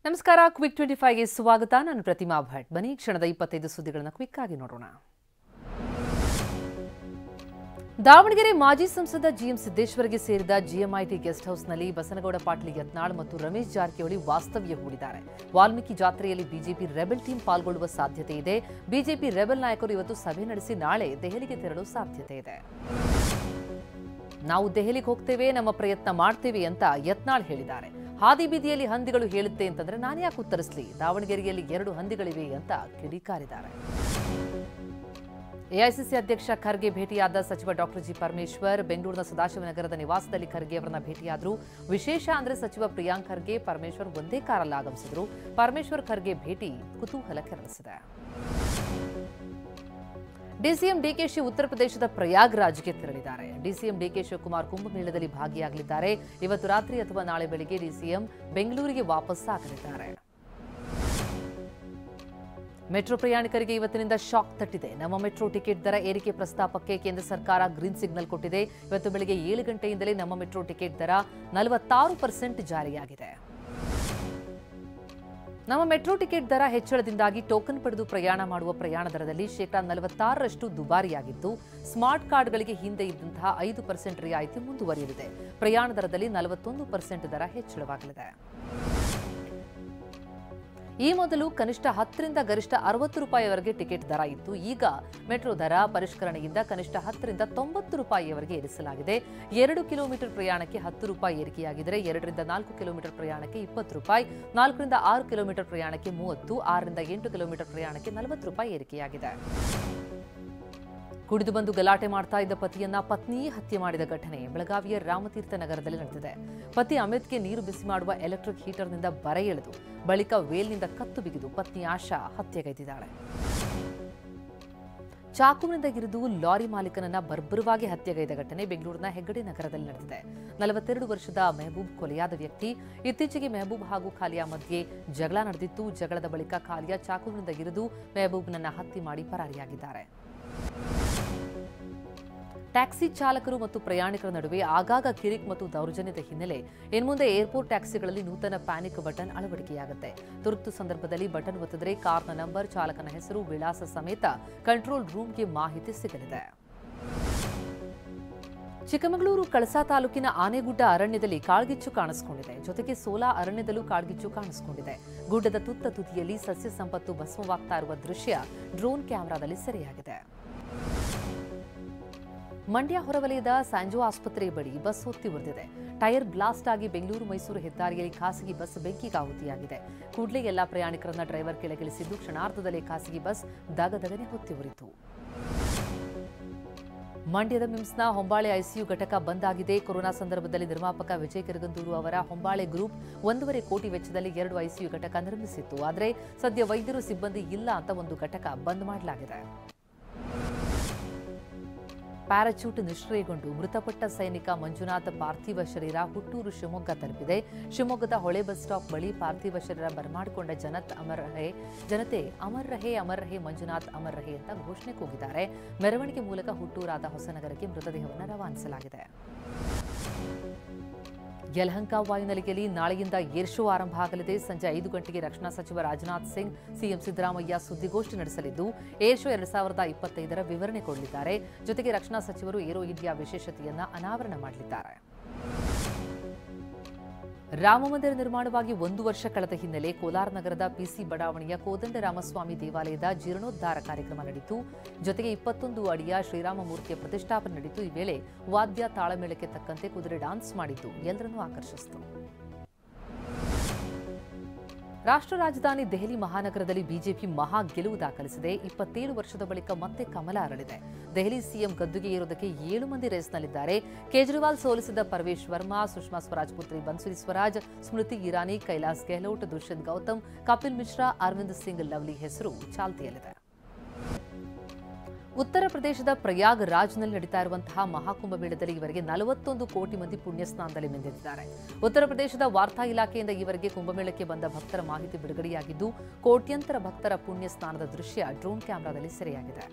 ನಮಸ್ಕಾರ ಕ್ವಿಕ್ 25 ಗೆ ಸ್ವಾಗತ. ನಾನು ಪ್ರತಿಮಾ ಭಟ್. ಬನ್ನಿ ಕ್ಷಣದ 25 ಸುದ್ದಿಗಳನ್ನು ಕ್ವಿಕ್ ಆಗಿ ನೋಡೋಣ. ದಾವಣಗೆರೆ ಮಾಜಿ ಸಂಸದ ಜಿಎಂ ಸಿದ್ದೇಶ್ವರ್ಗೆ ಸೇರಿದ ಜಿಎಂಐಟಿ ಗೆಸ್ಟ್ ಹೌಸ್ನಲ್ಲಿ ಬಸನಗೌಡ ಪಾಟೀಲ್ ಯತ್ನಾಳ್ ಮತ್ತು ರಮೇಶ್ ಜಾರಕಿಹೊಳಿ ವಾಸ್ತವ್ಯ ಹೂಡಿದ್ದಾರೆ. ವಾಲ್ಮೀಕಿ ಜಾತ್ರೆಯಲ್ಲಿ ಬಿಜೆಪಿ ರೆಬೆಲ್ ಟೀಮ್ ಪಾಲ್ಗೊಳ್ಳುವ ಸಾಧ್ಯತೆ ಇದೆ. ಬಿಜೆಪಿ ರೆಬೆಲ್ ನಾಯಕರು ಇವತ್ತು ಸಭೆ ನಡೆಸಿ ನಾಳೆ ದೆಹಲಿಗೆ ತೆರಳಲು ಸಾಧ್ಯತೆ ಇದೆ. ನಾವು ದೆಹಲಿಗೆ ಹೋಗ್ತೇವೆ, ನಮ್ಮ ಪ್ರಯತ್ನ ಮಾಡ್ತೇವೆ ಅಂತ ಯತ್ನಾಳ್ ಹೇಳಿದ್ದಾರೆ. ಹಾದಿ ಬೀದಿಯಲ್ಲಿ ಹಂದಿಗಳು ಹೇಳುತ್ತೆ ಅಂತಂದ್ರೆ ನಾನು ಯಾಕೆ ಉತ್ತರಿಸಲಿ? ದಾವಣಗೆರೆಯಲ್ಲಿ 2 ಹಂದಿಗಳಿವೆ ಅಂತ ಕಿಡಿಕಾರಿದ್ದಾರೆ. ಎಐಸಿಸಿ ಅಧ್ಯಕ್ಷ ಖರ್ಗೆ ಭೇಟಿಯಾದ ಸಚಿವ ಡಾಕ್ಟರ್ ಜಿ ಪರಮೇಶ್ವರ್ ಬೆಂಗಳೂರಿನ ಸದಾಶಿವನಗರದ ನಿವಾಸದಲ್ಲಿ ಖರ್ಗೆ ಅವರನ್ನ ಭೇಟಿಯಾದರು. ವಿಶೇಷ ಅಂದ್ರೆ ಸಚಿವ ಪ್ರಿಯಾಂಕ್ ಖರ್ಗೆ ಪರಮೇಶ್ವರ್ ಒಂದೇ ಕಾರಲ್ಲಿ ಆಗಮಿಸಿದ್ರು. ಪರಮೇಶ್ವರ್ ಖರ್ಗೆ ಭೇಟಿ ಕುತೂಹಲ ಕೆರಳಿಸಿದೆ. ಡಿಸಿಎಂ ಡಿಕೆಶಿ ಉತ್ತರ ಪ್ರದೇಶದ ಪ್ರಯಾಗ್ರಾಜ್ಗೆ ತೆರಳಿದ್ದಾರೆ. ಡಿಸಿಎಂ ಡಿಕೆ ಶಿವಕುಮಾರ್ ಕುಂಭಮೇಳದಲ್ಲಿ ಭಾಗಿಯಾಗಲಿದ್ದಾರೆ. ಇವತ್ತು ರಾತ್ರಿ ಅಥವಾ ನಾಳೆ ಬೆಳಗ್ಗೆ ಡಿಸಿಎಂ ಬೆಂಗಳೂರಿಗೆ ವಾಪಸ್ ಆಗಲಿದ್ದಾರೆ. ಮೆಟ್ರೋ ಪ್ರಯಾಣಿಕರಿಗೆ ಇವತ್ತಿನಿಂದ ಶಾಕ್ ತಟ್ಟಿದೆ. ನಮ್ಮ ಮೆಟ್ರೋ ಟಿಕೆಟ್ ದರ ಏರಿಕೆ ಪ್ರಸ್ತಾಪಕ್ಕೆ ಕೇಂದ್ರ ಸರ್ಕಾರ ಗ್ರೀನ್ ಸಿಗ್ನಲ್ ಕೊಟ್ಟಿದೆ. ಇವತ್ತು ಬೆಳಗ್ಗೆ 7 ಗಂಟೆಯಿಂದಲೇ ನಮ್ಮ ಮೆಟ್ರೋ ಟಿಕೆಟ್ ದರ 46% ಜಾರಿಯಾಗಿದೆ. ನಮ್ಮ ಮೆಟ್ರೋ ಟಿಕೆಟ್ ದರ ಹೆಚ್ಚಳದಿಂದಾಗಿ ಟೋಕನ್ ಪಡೆದು ಪ್ರಯಾಣ ಮಾಡುವ ಪ್ರಯಾಣ ದರದಲ್ಲಿ %46 ದುಬಾರಿಯಾಗಿದ್ದು, ಸ್ಮಾರ್ಟ್ ಕಾರ್ಡ್ಗಳಿಗೆ ಹಿಂದೆ ಇದ್ದಂತಹ 5% ರಿಯಾಯಿತಿ ಮುಂದುವರಿಯಲಿದೆ. ಪ್ರಯಾಣ ದರದಲ್ಲಿ 41% ದರ ಹೆಚ್ಚಳವಾಗಲಿದೆ. ಈ ಮೊದಲು ಕನಿಷ್ಠ 10 ರಿಂದ ಗರಿಷ್ಠ ₹60ವರೆಗೆ ಟಿಕೆಟ್ ದರ ಇತ್ತು. ಈಗ ಮೆಟ್ರೋ ದರ ಪರಿಷ್ಕರಣೆಯಿಂದ ಕನಿಷ್ಠ 10 ರಿಂದ ₹90ವರೆಗೆ ಏರಿಸಲಾಗಿದೆ. 2 ಕಿಲೋಮೀಟರ್ ಪ್ರಯಾಣಕ್ಕೆ ₹10 ಏರಿಕೆಯಾಗಿದ್ದರೆ 2 ರಿಂದ 4 ಕಿಲೋಮೀಟರ್ ಪ್ರಯಾಣಕ್ಕೆ ₹20, 4 ರಿಂದ 6 ಕಿಲೋಮೀಟರ್ ಪ್ರಯಾಣಕ್ಕೆ 30, 6 ರಿಂದ 8 ಕಿಲೋಮೀಟರ್ ಪ್ರಯಾಣಕ್ಕೆ ₹40 ಏರಿಕೆಯಾಗಿದೆ. ಕುಡಿದು ಬಂದು ಗಲಾಟೆ ಮಾಡ್ತಾ ಇದ್ದ ಪತಿಯನ್ನ ಪತ್ನಿಯೇ ಹತ್ಯೆ ಮಾಡಿದ ಘಟನೆ ಬೆಳಗಾವಿಯ ರಾಮತೀರ್ಥ ನಗರದಲ್ಲಿ ನಡೆದಿದೆ. ಪತಿ ಅಮಿತ್ಗೆ ನೀರು ಬಿಸಿ ಮಾಡುವ ಎಲೆಕ್ಟ್ರಿಕ್ ಹೀಟರ್ನಿಂದ ಬರ ಎಳೆದು ಬಳಿಕ ವೇಲ್ನಿಂದ ಕತ್ತು ಬಿಗಿದು ಪತ್ನಿ ಆಶಾ ಹತ್ಯೆಗೈದಿದ್ದಾಳೆ. ಚಾಕುವಿನಿಂದ ಇರಿದು ಲಾರಿ ಮಾಲೀಕನನ್ನ ಬರ್ಬರವಾಗಿ ಹತ್ಯೆಗೈದ ಘಟನೆ ಬೆಂಗಳೂರಿನ ಹೆಗ್ಗಡೆ ನಗರದಲ್ಲಿ ನಡೆದಿದೆ. 42 ವರ್ಷದ ಮೆಹಬೂಬ್ ಕೊಲೆಯಾದ ವ್ಯಕ್ತಿ. ಇತ್ತೀಚೆಗೆ ಮೆಹಬೂಬ್ ಹಾಗೂ ಖಾಲಿಯಾ ಮಧ್ಯೆ ಜಗಳ ನಡೆದಿತ್ತು. ಜಗಳದ ಬಳಿಕ ಖಾಲಿಯಾ ಚಾಕುವಿನಿಂದ ಇರಿದು ಮೆಹಬೂಬ್ನನ್ನ ಹತ್ಯೆ ಮಾಡಿ ಪರಾರಿಯಾಗಿದ್ದಾರೆ. ಟ್ಯಾಕ್ಸಿ ಚಾಲಕರು ಮತ್ತು ಪ್ರಯಾಣಿಕರ ನಡುವೆ ಆಗಾಗ ಕಿರಿಕ್ ಮತ್ತು ದೌರ್ಜನ್ಯದ ಹಿನ್ನೆಲೆ ಇನ್ಮುಂದೆ ಏರ್ಪೋರ್ಟ್ ಟ್ಯಾಕ್ಸಿಗಳಲ್ಲಿ ನೂತನ ಪ್ಯಾನಿಕ್ ಬಟನ್ ಅಳವಡಿಕೆಯಾಗುತ್ತೆ. ತುರ್ತು ಸಂದರ್ಭದಲ್ಲಿ ಬಟನ್ ಒತ್ತಿದರೆ ಕಾರ್ನ ನಂಬರ್, ಚಾಲಕನ ಹೆಸರು, ವಿಳಾಸ ಸಮೇತ ಕಂಟ್ರೋಲ್ ರೂಮ್ಗೆ ಮಾಹಿತಿ ಸಿಗಲಿದೆ. ಚಿಕ್ಕಮಗಳೂರು ಕಳಸಾ ತಾಲೂಕಿನ ಆನೆಗುಡ್ಡ ಅರಣ್ಯದಲ್ಲಿ ಕಾಳ್ಗಿಚ್ಚು ಕಾಣಿಸಿಕೊಂಡಿದೆ. ಜೊತೆಗೆ ಸೋಲಾ ಅರಣ್ಯದಲ್ಲೂ ಕಾಳ್ಗಿಚ್ಚು ಕಾಣಿಸಿಕೊಂಡಿದೆ. ಗುಡ್ಡದ ತುತ್ತ ತುದಿಯಲ್ಲಿ ಸಸ್ಯ ಸಂಪತ್ತು ಭಸ್ಮವಾಗ್ತಾ ಇರುವ ದೃಶ್ಯ ಡ್ರೋನ್ ಕ್ಯಾಮೆರಾದಲ್ಲಿ ಸೆರೆಯಾಗಿದೆ. ಮಂಡ್ಯ ಹೊರವಲಯದ ಸ್ಯಾಂಜೋ ಆಸ್ಪತ್ರೆ ಬಳಿ ಬಸ್ ಹೊತ್ತಿ ಉರಿದಿದೆ. ಟೈರ್ ಬ್ಲಾಸ್ಟ್ ಆಗಿ ಬೆಂಗಳೂರು ಮೈಸೂರು ಹೆದ್ದಾರಿಯಲ್ಲಿ ಖಾಸಗಿ ಬಸ್ ಬೆಂಕಿಗಾಹುತಿಯಾಗಿದೆ. ಕೂಡಲೇ ಎಲ್ಲಾ ಪ್ರಯಾಣಿಕರನ್ನ ಡ್ರೈವರ್ ಕೆಳಗಿಳಿಸಿದ್ದು ಕ್ಷಣಾರ್ಧದಲ್ಲೇ ಖಾಸಗಿ ಬಸ್ ದಗದಗನೆ ಹೊತ್ತಿ ಉರಿತು. ಮಂಡ್ಯದ ಮಿಮ್ಸ್ನ ಹೊಂಬಾಳೆ ಐಸಿಯು ಘಟಕ ಬಂದ್ ಆಗಿದೆ. ಕೊರೋನಾ ಸಂದರ್ಭದಲ್ಲಿ ನಿರ್ಮಾಪಕ ವಿಜಯ್ ಕಿರಗಂದೂರು ಅವರ ಹೊಂಬಾಳೆ ಗ್ರೂಪ್ 1.5 ಕೋಟಿ ವೆಚ್ಚದಲ್ಲಿ 2 ಐಸಿಯು ಘಟಕ ನಿರ್ಮಿಸಿತ್ತು. ಆದರೆ ಸದ್ಯ ವೈದ್ಯರು ಸಿಬ್ಬಂದಿ ಇಲ್ಲ ಅಂತ ಒಂದು ಘಟಕ ಬಂದ್ ಮಾಡಲಾಗಿದೆ. ಪ್ಯಾರಾಚೂಟ್ ನಿಷ್ಕ್ರಿಯಗೊಂಡು ಮೃತಪಟ್ಟ ಸೈನಿಕ ಮಂಜುನಾಥ್ ಪಾರ್ಥಿವ ಶರೀರ ಹುಟ್ಟೂರು ಶಿವಮೊಗ್ಗ ತಲುಪಿದೆ. ಶಿವಮೊಗ್ಗದ ಹೊಳೆ ಬಸ್ ಸ್ಟಾಪ್ ಬಳಿ ಪಾರ್ಥಿವ ಶರೀರ ಬರಮಾಡಿಕೊಂಡ ಜನತೆ ಅಮರ್ ರಹೇ ಮಂಜುನಾಥ್ ಅಮರ್ ರಹೇ ಅಂತ ಘೋಷಣೆ ಕೂಗಿದ್ದಾರೆ. ಮೆರವಣಿಗೆ ಮೂಲಕ ಹುಟ್ಟೂರಾದ ಹೊಸನಗರಕ್ಕೆ ಮೃತದೇಹವನ್ನು ರವಾನಿಸಲಾಗಿದೆ. ಯಲಹಂಕ ವಾಯುನೆಲೆಯಲ್ಲಿ ನಾಳೆಯಿಂದ ಏರ್ ಶೋ ಆರಂಭ ಆಗಲಿದೆ. ಸಂಜೆ 5 ಗಂಟೆಗೆ ರಕ್ಷಣಾ ಸಚಿವ ರಾಜನಾಥ್ ಸಿಂಗ್, ಸಿಎಂ ಸಿದ್ದರಾಮಯ್ಯ ಸುದ್ದಿಗೋಷ್ಠಿ ನಡೆಸಲಿದ್ದು ಏರ್ ಶೋ 2025ರ ವಿವರಣೆ ಕೊಡಲಿದ್ದಾರೆ. ಜೊತೆಗೆ ರಕ್ಷಣಾ ಸಚಿವರು ಏರೋ ಇಂಡಿಯಾ ವಿಶೇಷತೆಯನ್ನ ಅನಾವರಣ ಮಾಡಲಿದ್ದಾರೆ. ರಾಮಮಂದಿರ ನಿರ್ಮಾಣವಾಗಿ 1 ವರ್ಷ ಕಳೆದ ಹಿನ್ನೆಲೆ ಕೋಲಾರ ನಗರದ ಪಿಸಿ ಬಡಾವಣೆಯ ಕೋದಂಡರಾಮಸ್ವಾಮಿ ದೇವಾಲಯದ ಜೀರ್ಣೋದ್ಧಾರ ಕಾರ್ಯಕ್ರಮ ನಡೆಯಿತು. ಜೊತೆಗೆ 21 ಅಡಿಯ ಶ್ರೀರಾಮಮೂರ್ತಿಯ ಪ್ರತಿಷ್ಠಾಪನೆ ನಡೆಯಿತು. ಈ ವೇಳೆ ವಾದ್ಯ ತಾಳಮೇಳಕ್ಕೆ ತಕ್ಕಂತೆ ಕುದುರೆ ಡಾನ್ಸ್ ಮಾಡಿದ್ದು ಎಲ್ಲರನ್ನೂ ಆಕರ್ಷಿಸಿತು. ರಾಷ್ಟ್ರ ರಾಜಧಾನಿ ದೆಹಲಿ ಮಹಾನಗರದಲ್ಲಿ ಬಿಜೆಪಿ ಮಹಾ ಗೆಲುವು ದಾಖಲಿಸಿದೆ. 27 ವರ್ಷದ ಬಳಿಕ ಮತ್ತೆ ಕಮಲ ಅರಳಿದೆ. ದೆಹಲಿ ಸಿಎಂ ಗದ್ದುಗೆ ಏರೋದಕ್ಕೆ 7 ಮಂದಿ ರೇಸ್ನಲ್ಲಿದ್ದಾರೆ. ಕೇಜ್ರಿವಾಲ್ ಸೋಲಿಸಿದ ಪರ್ವೇಶ್ ವರ್ಮಾ, ಸುಷ್ಮಾ ಸ್ವರಾಜ್ ಪುತ್ರಿ ಬನ್ಸುರಿ ಸ್ವರಾಜ್, ಸ್ಮೃತಿ ಇರಾನಿ, ಕೈಲಾಸ್ ಗೆಹ್ಲೋಟ್, ದುಷ್ಯಂತ್ ಗೌತಮ್, ಕಪಿಲ್ ಮಿಶ್ರಾ, ಅರವಿಂದ್ ಸಿಂಗ್ ಲವ್ಲಿ ಹೆಸರು ಚಾಲ್ತಿಯಲ್ಲಿದೆ. ಉತ್ತರ ಪ್ರದೇಶದ ಪ್ರಯಾಗ್ರಾಜ್ನಲ್ಲಿ ನಡೀತಾ ಇರುವಂತಹ ಮಹಾಕುಂಭಮೇಳದಲ್ಲಿ ಇವರಿಗೆ 41 ಕೋಟಿ ಮಂದಿ ಪುಣ್ಯ ಸ್ನಾನದಲ್ಲಿ ಮಿಂದೆದ್ದಿದ್ದಾರೆ. ಉತ್ತರ ಪ್ರದೇಶದ ವಾರ್ತಾ ಇಲಾಖೆಯಿಂದ ಇವರಿಗೆ ಕುಂಭಮೇಳಕ್ಕೆ ಬಂದ ಭಕ್ತರ ಮಾಹಿತಿ ಬಿಡುಗಡೆಯಾಗಿದ್ದು, ಕೋಟ್ಯಂತರ ಭಕ್ತರ ಪುಣ್ಯ ಸ್ನಾನದ ದೃಶ್ಯ ಡ್ರೋನ್ ಕ್ಯಾಮೆರಾದಲ್ಲಿ ಸೆರೆಯಾಗಿದೆ.